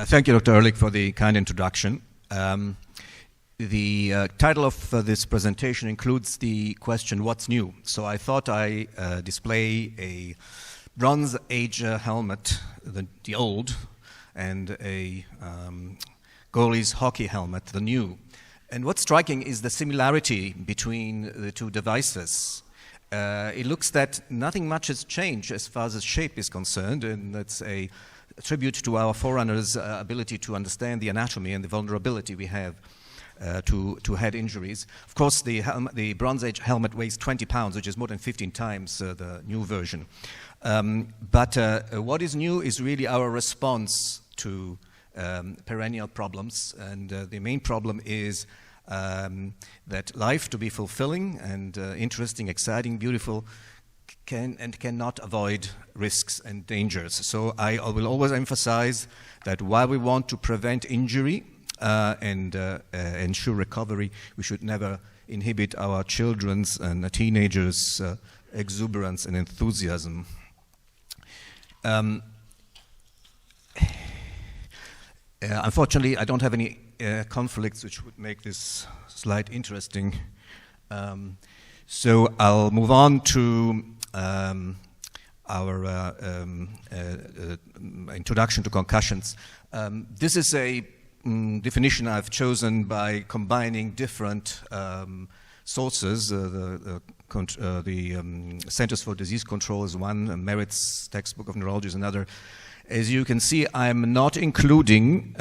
Thank you, Dr. Ehrlich, for the kind introduction. The title of this presentation includes the question, what's new? So I thought I display a Bronze Age helmet, the old, and a goalie's hockey helmet, the new. And what's striking is the similarity between the two devices. It looks that nothing much has changed as far as the shape is concerned, and that's a tribute to our forerunners' ability to understand the anatomy and the vulnerability we have to head injuries. Of course, the Bronze Age helmet weighs 20 pounds, which is more than 15 times the new version. But what is new is really our response to perennial problems, and the main problem is that life, to be fulfilling and interesting, exciting, beautiful, can and cannot avoid risks and dangers. So I will always emphasize that while we want to prevent injury and ensure recovery, we should never inhibit our children's and teenagers' exuberance and enthusiasm. Unfortunately, I don't have any conflicts which would make this slide interesting. So I'll move on to our introduction to concussions. This is a definition I've chosen by combining different sources. The Centers for Disease Control is one, Merritt's textbook of neurology is another. As you can see, I'm not including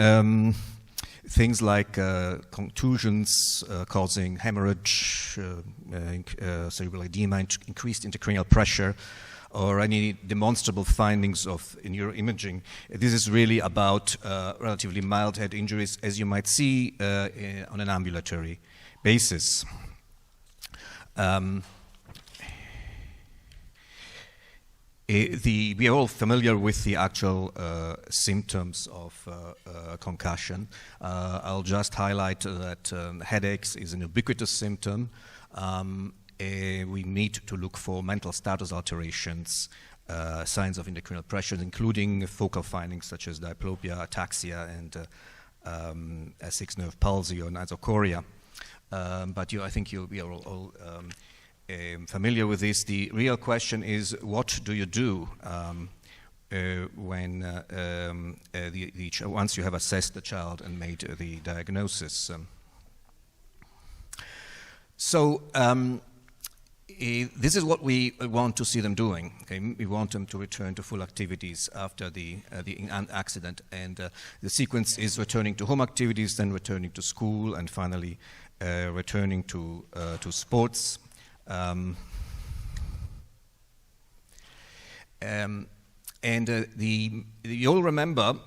things like contusions causing hemorrhage, cerebral edema, increased intracranial pressure, or any demonstrable findings of neuroimaging. This is really about relatively mild head injuries, as you might see on an ambulatory basis. We are all familiar with the actual symptoms of concussion. I'll just highlight that headaches is an ubiquitous symptom. We need to look for mental status alterations, signs of intracranial pressure, including focal findings such as diplopia, ataxia, and sixth nerve palsy or nosocoria. But I think we are all familiar with this. The real question is, what do you do when once you have assessed the child and made the diagnosis? This is what we want to see them doing. Okay? We want them to return to full activities after the accident, and the sequence is returning to home activities, then returning to school, and finally returning to sports. You all remember,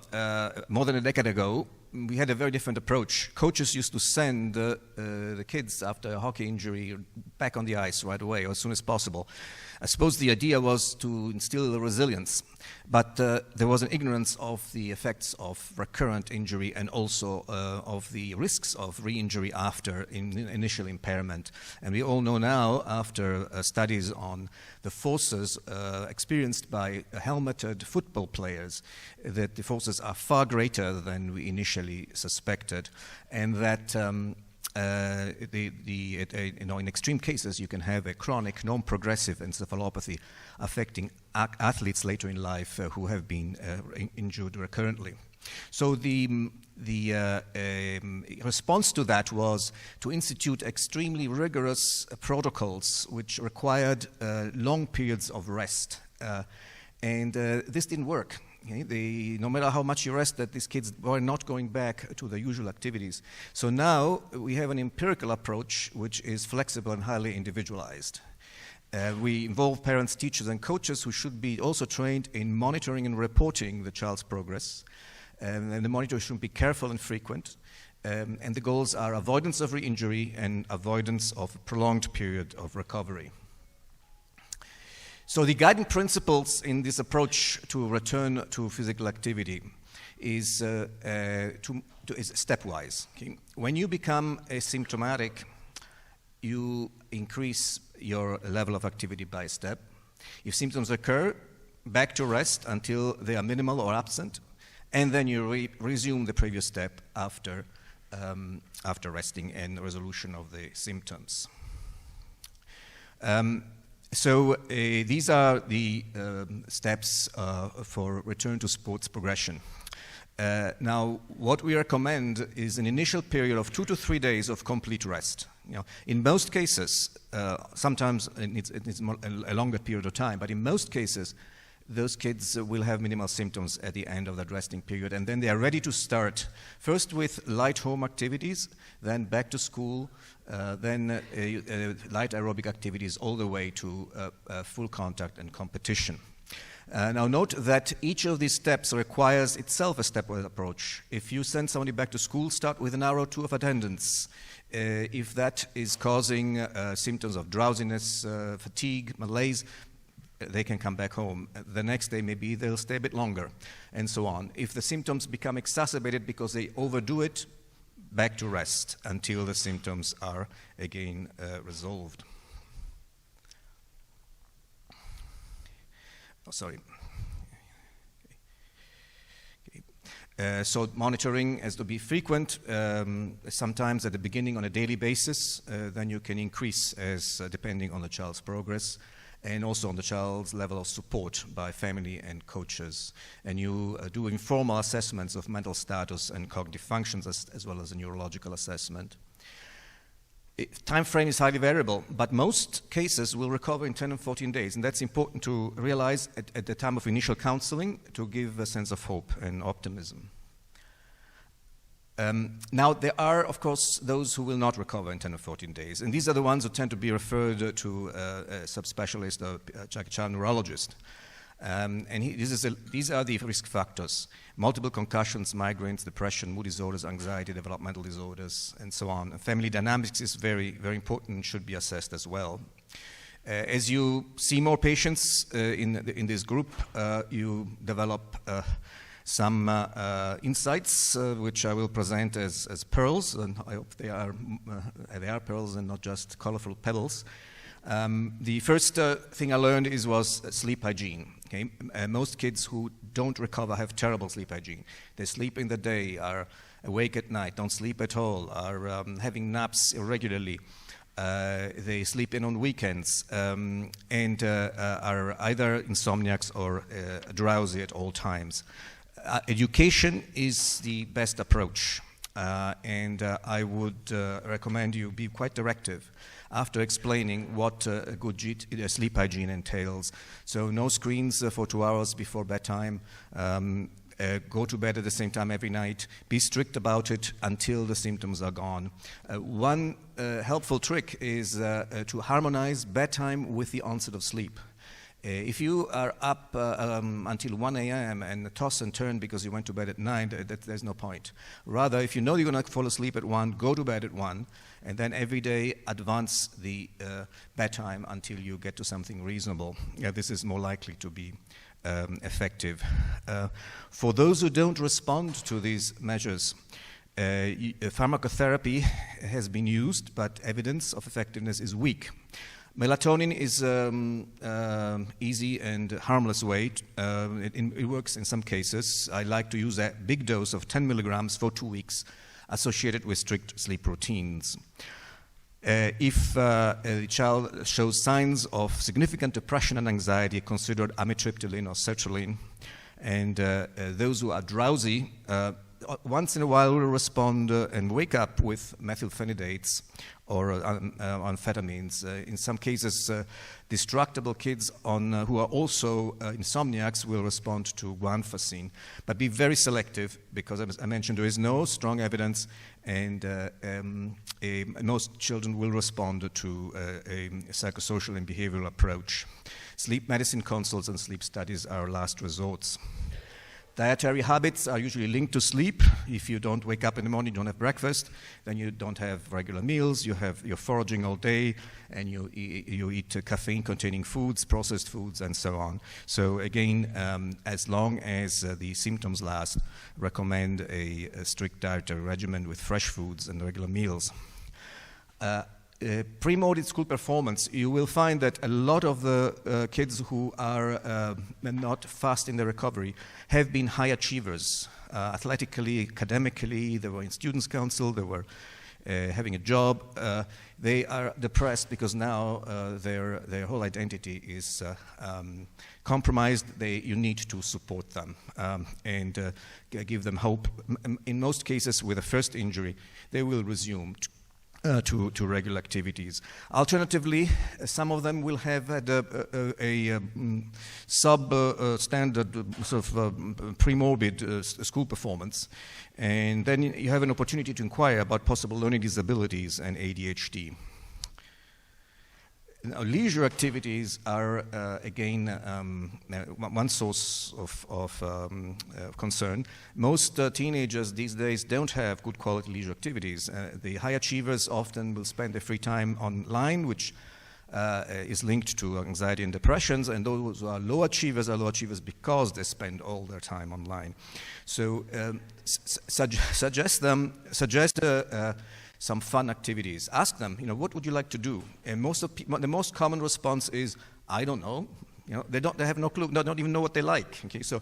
more than a decade ago, we had a very different approach. Coaches used to send the kids after a hockey injury back on the ice right away, or as soon as possible. I suppose the idea was to instill resilience, but there was an ignorance of the effects of recurrent injury and also of the risks of re-injury after initial impairment. And we all know now, after studies on the forces experienced by helmeted football players, that the forces are far greater than we initially suspected, and that in extreme cases you can have a chronic non-progressive encephalopathy affecting athletes later in life who have been injured recurrently. So the response to that was to institute extremely rigorous protocols which required long periods of rest, and this didn't work. Okay? No matter how much you rested, these kids were not going back to their usual activities. So now we have an empirical approach which is flexible and highly individualized. We involve parents, teachers, and coaches who should be also trained in monitoring and reporting the child's progress. And the monitoring should be careful and frequent. And the goals are avoidance of re-injury and avoidance of a prolonged period of recovery. So the guiding principles in this approach to return to physical activity is stepwise. Okay? When you become asymptomatic, you increase your level of activity by a step. If symptoms occur, back to rest until they are minimal or absent, and then you resume the previous step after resting and resolution of the symptoms. So these are the steps for return to sports progression. Now, what we recommend is an initial period of 2 to 3 days of complete rest. In most cases, sometimes it's a longer period of time, but in most cases, those kids will have minimal symptoms at the end of that resting period, and then they are ready to start first with light home activities, then back to school, then light aerobic activities all the way to full contact and competition. Now note that each of these steps requires itself a stepwise approach. If you send somebody back to school, start with an hour or two of attendance. If that is causing symptoms of drowsiness, fatigue, malaise, they can come back home. The next day, maybe they'll stay a bit longer, and so on. If the symptoms become exacerbated because they overdo it, back to rest until the symptoms are again resolved. Oh, sorry. Okay. So monitoring has to be frequent, sometimes at the beginning on a daily basis, then you can increase as depending on the child's progress, and also on the child's level of support by family and coaches. And you do informal assessments of mental status and cognitive functions as well as a neurological assessment. Time frame is highly variable, but most cases will recover in 10 and 14 days, and that's important to realize at the time of initial counseling to give a sense of hope and optimism. Now, there are, of course, those who will not recover in 10 or 14 days, and these are the ones who tend to be referred to a subspecialist or a child neurologist. These are the risk factors: multiple concussions, migraines, depression, mood disorders, anxiety, developmental disorders, and so on. And family dynamics is very, very important and should be assessed as well. As you see more patients in this group, you develop some insights, which I will present as pearls, and I hope they are pearls and not just colorful pebbles. The first thing I learned was sleep hygiene. Okay? Most kids who don't recover have terrible sleep hygiene. They sleep in the day, are awake at night, don't sleep at all, are having naps irregularly. They sleep in on weekends, and are either insomniacs or drowsy at all times. Education is the best approach, and I would recommend you be quite directive after explaining what a good sleep hygiene entails. So no screens for 2 hours before bedtime, go to bed at the same time every night, be strict about it until the symptoms are gone. One helpful trick is to harmonize bedtime with the onset of sleep. If you are up until 1 a.m. and toss and turn because you went to bed at 9, there's no point. Rather, if you know you're going to fall asleep at 1, go to bed at 1, and then every day advance the bedtime until you get to something reasonable. This is more likely to be effective. For those who don't respond to these measures, pharmacotherapy has been used, but evidence of effectiveness is weak. Melatonin is easy and harmless way. It works in some cases. I like to use a big dose of 10 milligrams for 2 weeks, associated with strict sleep routines. If a child shows signs of significant depression and anxiety, considered amitriptyline or sertraline. And those who are drowsy, once in a while will respond and wake up with methylphenidates or amphetamines. In some cases, distractible kids who are also insomniacs will respond to guanfacine. But be very selective because, as I mentioned, there is no strong evidence, and most children will respond to a psychosocial and behavioral approach. Sleep medicine consults and sleep studies are last resorts. Dietary habits are usually linked to sleep. If you don't wake up in the morning, you don't have breakfast, then you don't have regular meals, you're foraging all day, and you eat caffeine-containing foods, processed foods, and so on. So again, as long as the symptoms last, recommend a strict dietary regimen with fresh foods and regular meals. pre-moded school performance, you will find that a lot of the kids who are not fast in their recovery have been high achievers, athletically, academically. They were in students' council, they were having a job. They are depressed because now their whole identity is compromised. You need to support them and give them hope. In most cases, with a first injury, they will resume to regular activities. Alternatively, some of them will have had a substandard sort of pre-morbid school performance, and then you have an opportunity to inquire about possible learning disabilities and ADHD. Now, leisure activities are, again, one source of concern. Most teenagers these days don't have good quality leisure activities. The high achievers often will spend their free time online, which is linked to anxiety and depressions, and those who are low achievers because they spend all their time online. So suggest some fun activities. Ask them, what would you like to do? And the most common response is, I don't know. They have no clue. They don't even know what they like. Okay, so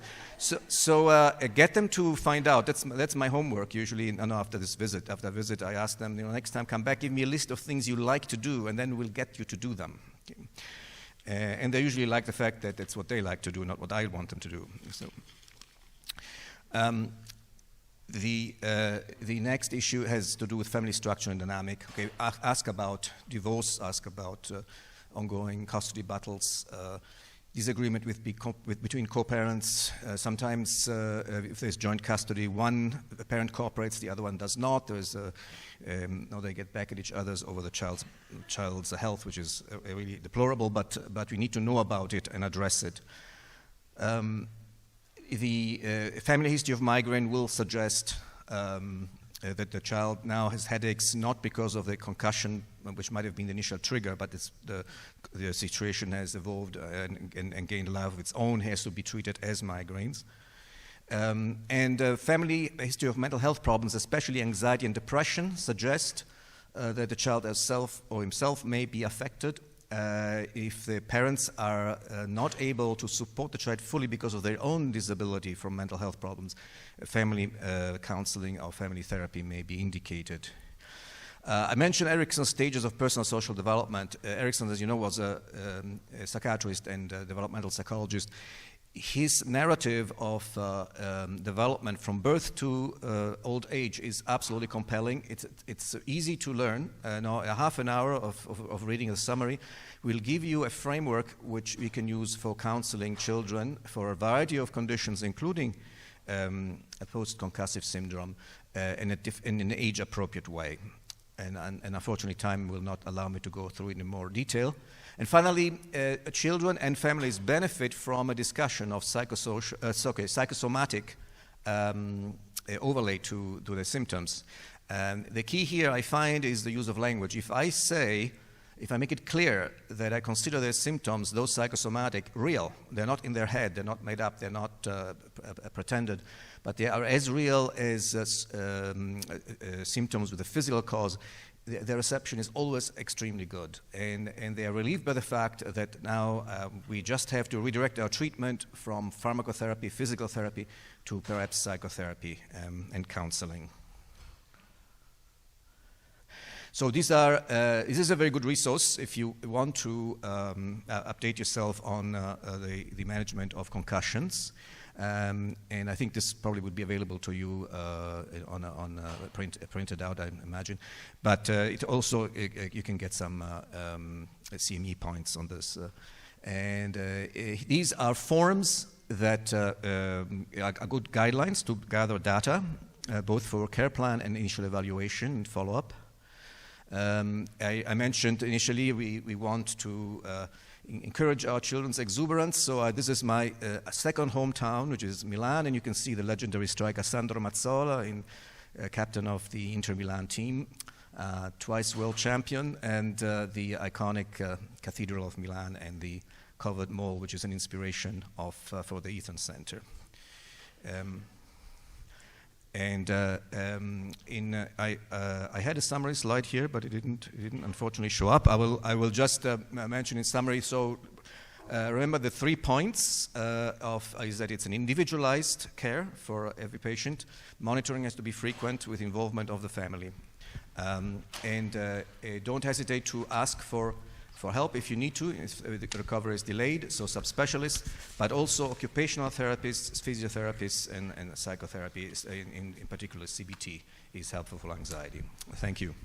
get them to find out. That's my homework usually. After this visit, I ask them, next time come back, give me a list of things you like to do, and then we'll get you to do them. Okay. And they usually like the fact that it's what they like to do, not what I want them to do. So. The next issue has to do with family structure and dynamic. Okay, ask about divorce, ask about ongoing custody battles, disagreement between co-parents. Sometimes if there's joint custody, one parent cooperates, the other one does not. They get back at each other over the child's health, which is really deplorable, but we need to know about it and address it. The family history of migraine will suggest that the child now has headaches not because of the concussion, which might have been the initial trigger, but the situation has evolved and gained a life of its own, has to be treated as migraines. Family history of mental health problems, especially anxiety and depression, suggest that the child herself or himself may be affected. If the parents are not able to support the child fully because of their own disability from mental health problems, family counseling or family therapy may be indicated. I mentioned Erikson's stages of personal social development. Erikson, as you know, was a psychiatrist and developmental psychologist. His narrative of development from birth to old age is absolutely compelling. It's easy to learn. A half an hour of reading a summary will give you a framework which we can use for counseling children for a variety of conditions, including a post-concussive syndrome in an age-appropriate way. And unfortunately, time will not allow me to go through it in more detail. And finally, children and families benefit from a discussion of psychosomatic overlay to their symptoms. The key here, I find, is the use of language. If I make it clear that I consider their symptoms, those psychosomatic, real, they're not in their head, they're not made up, they're not pretended, but they are as real as symptoms with a physical cause, their reception is always extremely good. And they are relieved by the fact that now we just have to redirect our treatment from pharmacotherapy, physical therapy, to perhaps psychotherapy and counseling. So this is a very good resource if you want to update yourself on the management of concussions. And I think this probably would be available to you printed out, I imagine. But it also, you can get some CME points on this. These are forms that are good guidelines to gather data, both for care plan and initial evaluation and follow-up. I mentioned initially we want to encourage our children's exuberance. So this is my second hometown, which is Milan, and you can see the legendary striker Sandro Mazzola, captain of the Inter Milan team, twice world champion, and the iconic Cathedral of Milan and the covered mall, which is an inspiration for the Eaton Center. And I had a summary slide here, but it didn't unfortunately show up. I will just mention in summary. So remember the 3 points is that it's an individualized care for every patient. Monitoring has to be frequent with involvement of the family. Don't hesitate to ask for help if you need to, if the recovery is delayed, so subspecialists, but also occupational therapists, physiotherapists, and psychotherapy, in particular CBT, is helpful for anxiety. Thank you.